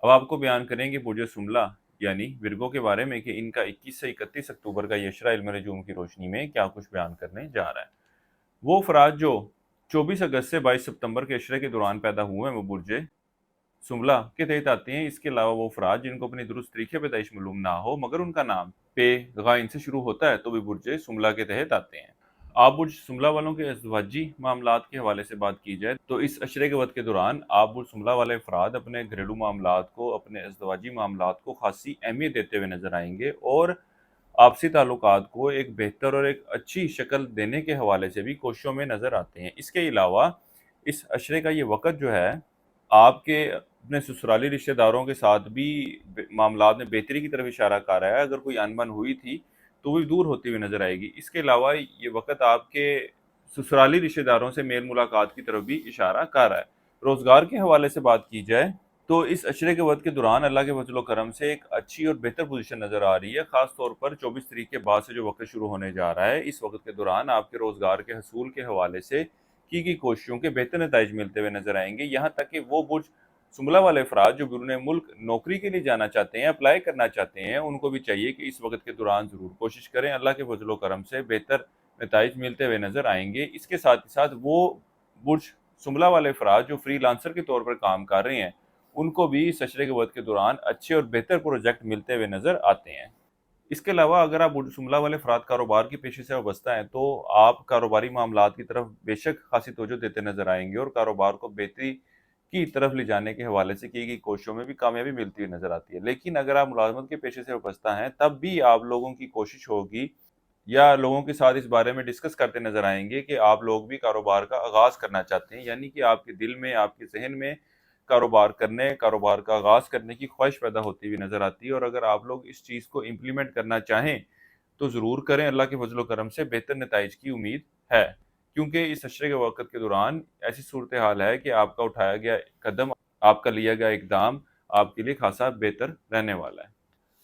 अब आपको बयान करेंगे बुर्ज सुमला यानी विरगो के बारे में कि इनका 21 से 31 अक्टूबर का यशरा इल्म नजूम की रोशनी में क्या कुछ बयान करने जा रहा है। वो अफराद जो 24 अगस्त से 22 सितंबर के अशरे के दौरान पैदा हुए हैं वो बुर्ज सुमला के तहत आते हैं। इसके अलावा वो अफराद जिनको अपनी दुरुस्त तरीके पैदाइश मालूम ना हो मगर उनका नाम पे गाइन से शुरू होता है तो भी बुर्ज सुमला के तहत आते हैं। आप बुर्ज सुमला वालों के अज़दवाजी मामलात के हवाले से बात की जाए तो इस अशरे के वक्त के दौरान आप बुर्ज सुमला वाले अफराद अपने घरेलू मामलात को, अपने अज़दवाजी मामलात को खासी अहमियत देते हुए नजर आएंगे और आपसी ताल्लुकात को एक बेहतर और एक अच्छी शक्ल देने के हवाले से भी कोशिशों में नजर आते हैं। इसके अलावा इस अशरे का ये वक़्त जो है आपके अपने ससुराली रिश्तेदारों के साथ भी मामलात में बेहतरी की तरफ इशारा कर रहा है। अगर कोई अनबन हुई थी तो वो भी दूर होती हुई नजर आएगी। इसके अलावा ये वक़्त आपके ससुराली रिश्तेदारों से मेल मुलाकात की तरफ भी इशारा कर रहा है। रोजगार के हवाले से बात की जाए तो इस अशरे के वक्त के दौरान अल्लाह के फजल करम से एक अच्छी और बेहतर पोजीशन नज़र आ रही है। ख़ास तौर पर 24 तारीख के बाद से जो वक्त शुरू होने जा रहा है, इस वक्त के दौरान आपके रोज़गार के हसूल के हवाले से की गई कोशिशों के बेहतर नताइज मिलते हुए नजर आएंगे। यहाँ तक कि वो बुर्ज सुमला वाले अफराद जो बिरून मुल्क नौकरी के लिए जाना चाहते हैं, अप्लाई करना चाहते हैं, उनको भी चाहिए कि इस वक्त के दौरान ज़रूर कोशिश करें। अल्लाह के फजल करम से बेहतर नताइज मिलते हुए नजर आएंगे। इसके साथ ही साथ वो बुर्ज सुमला वाले अफराद जो फ्री लांसर के तौर पर काम कर रहे हैं, उनको भी इस अशरे के वक्त के दौरान अच्छे और बेहतर प्रोजेक्ट मिलते हुए नजर आते हैं। इसके अलावा अगर आप बुर्ज सुमला वाले अफराद कारोबार के पेशे से वाबस्ता हैं तो आप कारोबारी मामलात की तरफ बेशक खासी तवज्जो देते नजर आएंगे और कारोबार को बेहतरी की तरफ ले जाने के हवाले से की गई कोशिशों में भी कामयाबी मिलती हुई नजर आती है। लेकिन अगर आप मुलाजमत के पेशे से वाबस्ता हैं तब भी आप लोगों की कोशिश होगी या लोगों के साथ इस बारे में डिस्कस करते नजर आएंगे कि आप लोग भी कारोबार का आगाज करना चाहते हैं, यानी कि आपके दिल में, आपके जहन में कारोबार का आगाज करने की ख्वाहिश पैदा होती हुई नजर आती है। और अगर आप लोग इस चीज़ को इम्प्लीमेंट करना चाहें तो ज़रूर करें। अल्लाह के फजल करम से बेहतर नताइज की उम्मीद है, क्योंकि इस अशरे के वक्त के दौरान ऐसी सूरत हाल है कि आपका उठाया गया कदम, आपका लिया गया इकदाम आपके लिए खासा बेहतर रहने वाला है।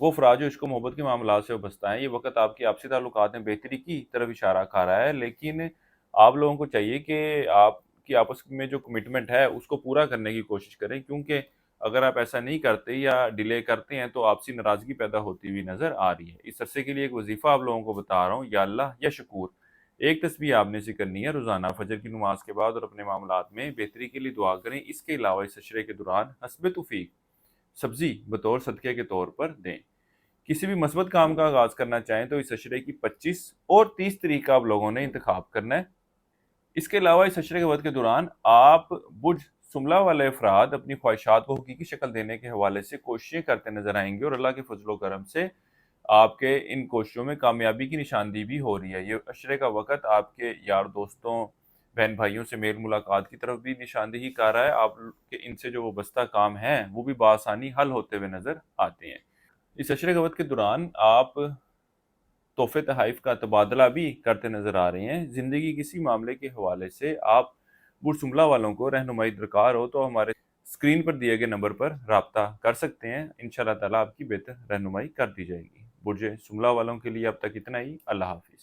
वो अफराद जो इश्क व मोहब्बत के मामला से वाबस्ता हैं, ये वक्त आपकी आपसी ताल्लुकात में बेहतरी की तरफ इशारा कर रहा है। लेकिन आप लोगों को चाहिए कि आपकी आपस में जो कमिटमेंट है उसको पूरा करने की कोशिश करें, क्योंकि अगर आप ऐसा नहीं करते या डिले करते हैं तो आपसी नाराजगी पैदा होती हुई नजर आ रही है। इस अरसे के लिए एक वजीफा आप लोगों को बता रहा हूँ, या अल्लाह या शकूर। एक तस्बीह आपने से करनी है रोजाना फजर की नमाज के बाद और अपने मामलात में बेहतरी के लिए दुआ करें। इसके अलावा इस अशरे के दौरान हस्ब तौफीक सब्जी बतौर सदक़े के तौर पर दें। किसी भी मस्बत काम का आगाज करना चाहें तो इस अशरे की 25 और 30 तारीख का आप लोगों ने इंतखाब करना है। इसके अलावा इस अशरे के वक्त के दौरान आप बुर्ज सुमला वाले अफराद अपनी ख्वाहिशात को हकीकी शक्ल देने के हवाले से कोशिशें करते नजर आएंगे और अल्लाह के फजलो करम से आपके इन कोशिशों में कामयाबी की निशानदी भी हो रही है। ये अशरे का वक्त आपके यार दोस्तों, बहन भाइयों से मेल मुलाकात की तरफ भी निशानदेही कर रहा है। आपके इनसे जो वाबस्ता काम हैं वो भी बआसानी हल होते हुए नजर आते हैं। इस अशरे के वक्त के दौरान आप तोहफे तहाइफ का तबादला भी करते नजर आ रहे हैं। जिंदगी किसी मामले के हवाले से आप बुर्ज सुमला वालों को रहनुमाई दरकार हो तो हमारे स्क्रीन पर दिए गए नंबर पर राब्ता कर सकते हैं। इंशाअल्लाह ताला आपकी बेहतर रहनुमाई कर दी जाएगी। बुर्ज सुमला वालों के लिए अब तक इतना ही। अल्लाह हाफिज।